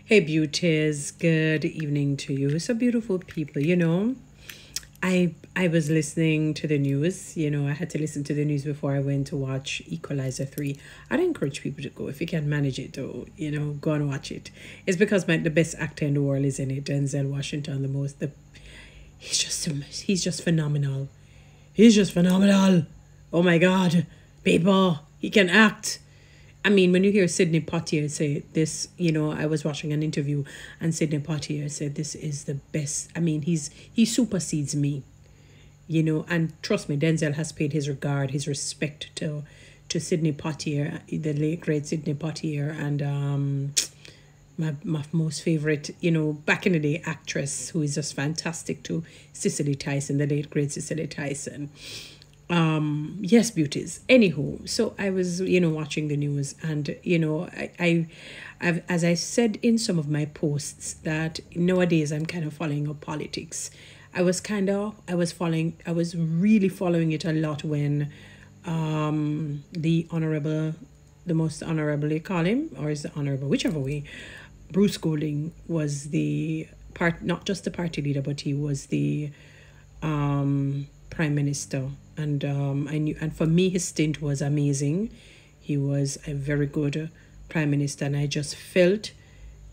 Hey beauties, good evening to you. So beautiful people, I was listening to the news. I had to listen to the news before I went to watch Equalizer 3. I'd encourage people to go if you can manage it though, go and watch it. It's because the best actor in the world is in it, Denzel Washington, he's just phenomenal. He's just phenomenal. Oh my god. People, he can act. I mean, when you hear Sidney Poitier say this, I was watching an interview and Sidney Poitier said this is the best. I mean, he supersedes me, and trust me, Denzel has paid his regard, his respect to Sidney Poitier, the late great Sidney Poitier, and my most favorite, back in the day actress who is just fantastic too, Cicely Tyson, the late great Cicely Tyson. Yes, beauties. Anywho, so I was watching the news, and I've, as I said in some of my posts, that nowadays I'm kind of following up politics. I was really following it a lot when the most honorable, you call him, or is it honorable, whichever way, Bruce Golding was the not just the party leader, but he was the prime minister, and I knew, and for me his stint was amazing. He was a very good prime minister, and I just felt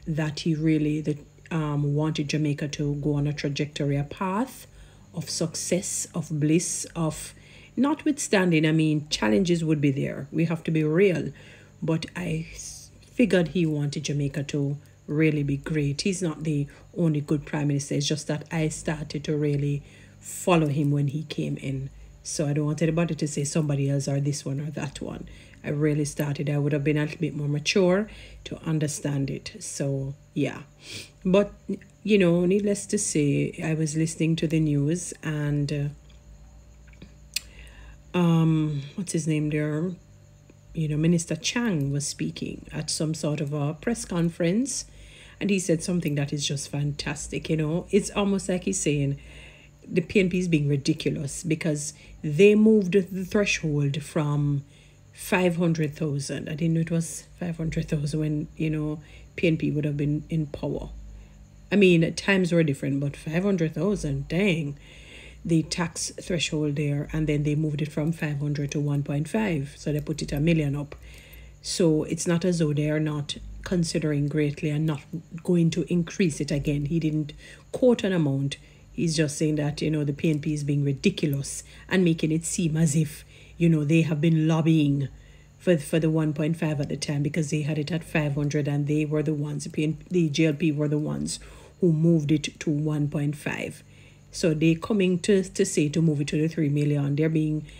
that he really wanted Jamaica to go on a trajectory, a path of success, of bliss, of notwithstanding. I mean, challenges would be there. We have to be real, but I figured he wanted Jamaica to really be great. He's not the only good prime minister. It's just that I started to really follow him when he came in. So I don't want anybody to say somebody else or this one or that one. I really started. I would have been a little bit more mature to understand it. So yeah. But, needless to say, I was listening to the news, and what's his name there? Minister Chang was speaking at some sort of a press conference, and he said something that is just fantastic. It's almost like he's saying the PNP is being ridiculous because they moved the threshold from 500,000. I didn't know it was 500,000 when, PNP would have been in power. I mean, times were different, but 500,000, dang, the tax threshold there. And then they moved it from 500 to 1.5. So they put it $1 million up. So it's not as though they are not considering greatly and not going to increase it again. He didn't quote an amount. He's just saying that, the PNP is being ridiculous and making it seem as if, they have been lobbying for the 1.5 at the time, because they had it at 500 and they were the ones, the JLP were the ones who moved it to 1.5. So they coming to say to move it to the 3 million.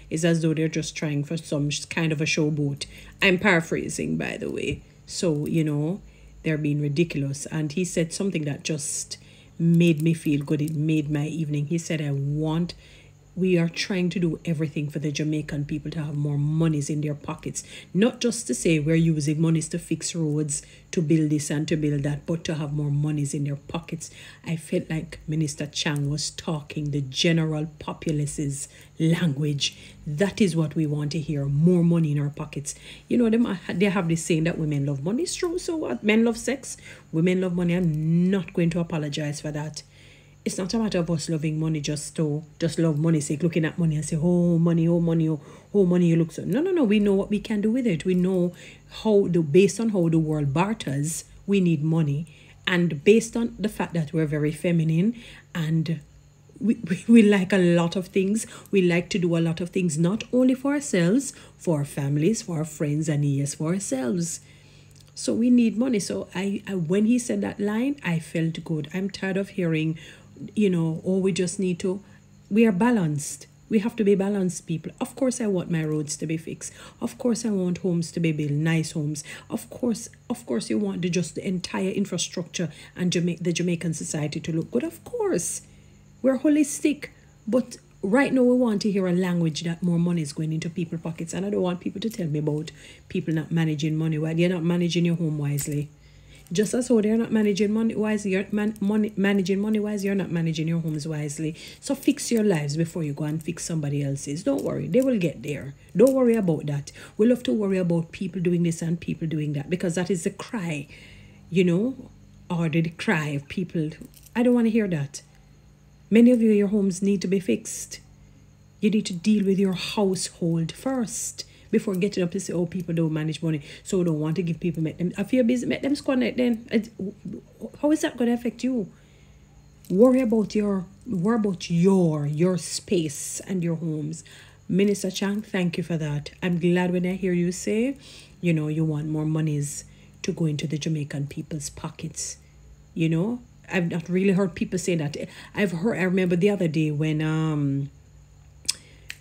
It's as though they're just trying for some kind of a showboat. I'm paraphrasing, by the way. So, they're being ridiculous. And he said something that just made me feel good. It made my evening. He said, we are trying to do everything for the Jamaican people to have more monies in their pockets. Not just to say we're using monies to fix roads, to build this and to build that, but to have more monies in their pockets. I felt like Minister Chang was talking the general populace's language. That is what we want to hear, more money in our pockets. They have this saying that women love money. It's true. So what? Men love sex. Women love money. I'm not going to apologize for that. It's not a matter of us loving money just love money, sake, looking at money and say, oh, money, oh, money, oh, money, you look so. No. We know what we can do with it. We know based on how the world barters, we need money. And based on the fact that we're very feminine and we like a lot of things. We like to do a lot of things, not only for ourselves, for our families, for our friends, and yes, for ourselves. So we need money. So I when he said that line, I felt good. I'm tired of hearing, we are balanced. We have to be balanced, people. Of course, I want my roads to be fixed. Of course, I want homes to be built, nice homes. Of course, you want the entire infrastructure and the Jamaican society to look good. Of course, we're holistic. But right now, we want to hear a language that more money is going into people's pockets. And I don't want people to tell me about people not managing money. Why they're not managing your home wisely. Just as how they're not managing money wisely, managing money wisely, you're not managing your homes wisely. So fix your lives before you go and fix somebody else's. Don't worry, they will get there. Don't worry about that. We love to worry about people doing this and people doing that, because that is the cry, or the cry of people. I don't want to hear that. Many of you, your homes need to be fixed. You need to deal with your household first before getting up to say, oh, people don't manage money, so don't want to give people, make them, if you're busy, make them squander it then. How is that going to affect you? Worry about your space and your homes. Minister Chang, thank you for that. I'm glad when I hear you say, you know, you want more monies to go into the Jamaican people's pockets. You know, I've not really heard people say that. I remember the other day when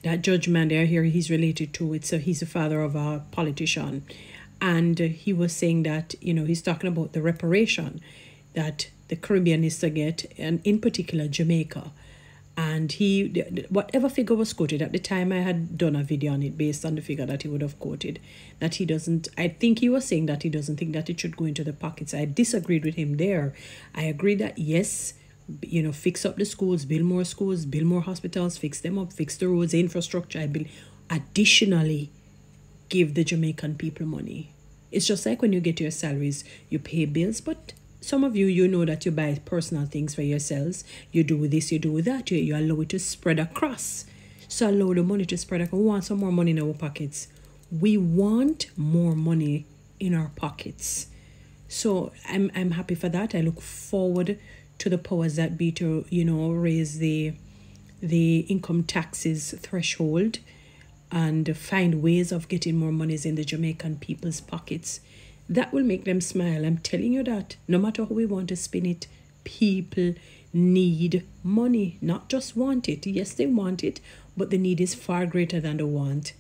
that judge man there here, he's related to it, so he's the father of a politician, and he was saying that, you know, he's talking about the reparation that the Caribbean is to get, and in particular Jamaica. And whatever figure was quoted at the time, I had done a video on it based on the figure that he would have quoted, that he doesn't, I think he was saying that he doesn't think that it should go into the pockets. I disagreed with him there. I agree that yes, you know, fix up the schools, build more hospitals, fix them up, fix the roads, infrastructure. Additionally, give the Jamaican people money. It's just like when you get your salaries, you pay bills, but some of you, you know that you buy personal things for yourselves. You do this, you do that. You allow it to spread across. So allow the money to spread across. We want some more money in our pockets. We want more money in our pockets. So I'm happy for that. I look forward to the powers that be to, you know, raise the income taxes threshold and find ways of getting more monies in the Jamaican people's pockets. That will make them smile. I'm telling you that. No matter how we want to spin it, people need money, not just want it. Yes, they want it, but the need is far greater than the want.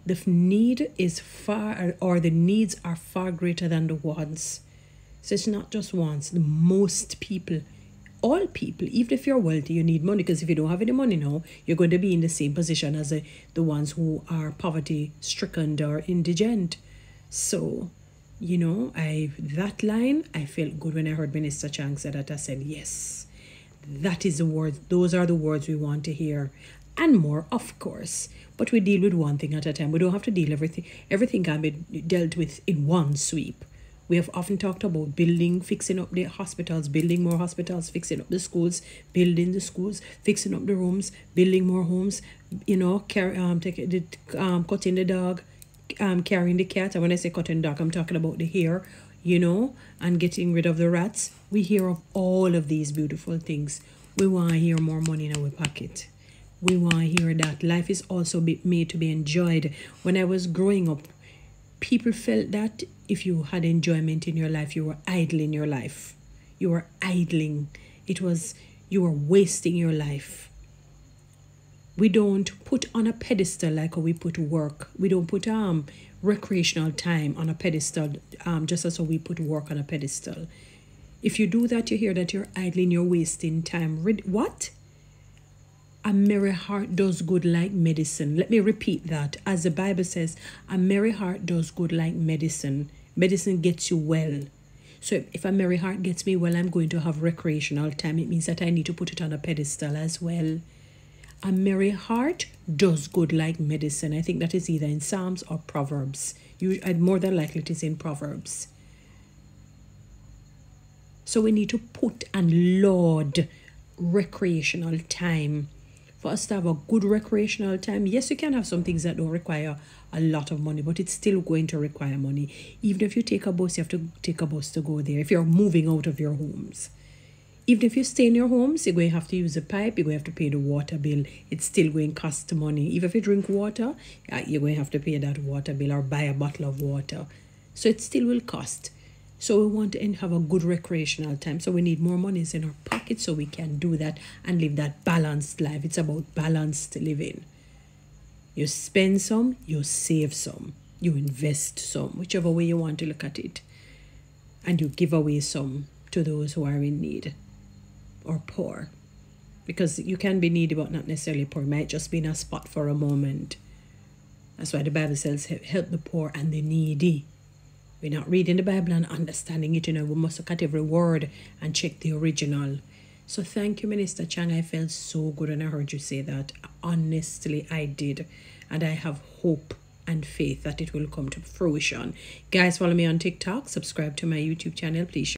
The need is the needs are far greater than the wants. So it's not just wants. Most people, all people, even if you're wealthy, you need money, because if you don't have any money now, you're going to be in the same position as the ones who are poverty-stricken or indigent. So, you know, that line, I felt good when I heard Minister Chang say that. I said, yes, that is the word. Those are the words we want to hear. And more, of course. But we deal with one thing at a time. We don't have to deal everything. Everything can be dealt with in one sweep. We have often talked about building, fixing up the hospitals, building more hospitals, fixing up the schools, building the schools, fixing up the rooms, building more homes, you know, cutting the dog, carrying the cat. And when I say cutting dog, I'm talking about the hair, you know, and getting rid of the rats. We hear of all of these beautiful things. We want to hear more money in our pocket. We want to hear that life is also made to be enjoyed. When I was growing up, people felt that if you had enjoyment in your life, you were idling your life. You were idling. You were wasting your life. We don't put on a pedestal like how we put work. We don't put recreational time on a pedestal just as how we put work on a pedestal. If you do that, you hear that you're idling, you're wasting time. What? A merry heart does good like medicine. Let me repeat that. As the Bible says, a merry heart does good like medicine. Medicine gets you well. So if a merry heart gets me well, I'm going to have recreational time. It means that I need to put it on a pedestal as well. A merry heart does good like medicine. I think that is either in Psalms or Proverbs. More than likely it is in Proverbs. So we need to put and laud recreational time. For us to have a good recreational time, yes, you can have some things that don't require a lot of money, but it's still going to require money. Even if you take a bus, you have to take a bus to go there. If you're moving out of your homes, even if you stay in your homes, you're going to have to use a pipe, you're going to have to pay the water bill. It's still going to cost money. Even if you drink water, you're going to have to pay that water bill or buy a bottle of water. So it still will cost. So we want to have a good recreational time. So we need more monies in our pockets so we can do that and live that balanced life. It's about balanced living. You spend some, you save some, you invest some, whichever way you want to look at it. And you give away some to those who are in need or poor. Because you can be needy but not necessarily poor. It might just be in a spot for a moment. That's why the Bible says help the poor and the needy. We're not reading the Bible and understanding it, you know. We must look at every word and check the original. So thank you, Minister Chang. I felt so good when I heard you say that. Honestly, I did. And I have hope and faith that it will come to fruition. Guys, follow me on TikTok. Subscribe to my YouTube channel. Please share.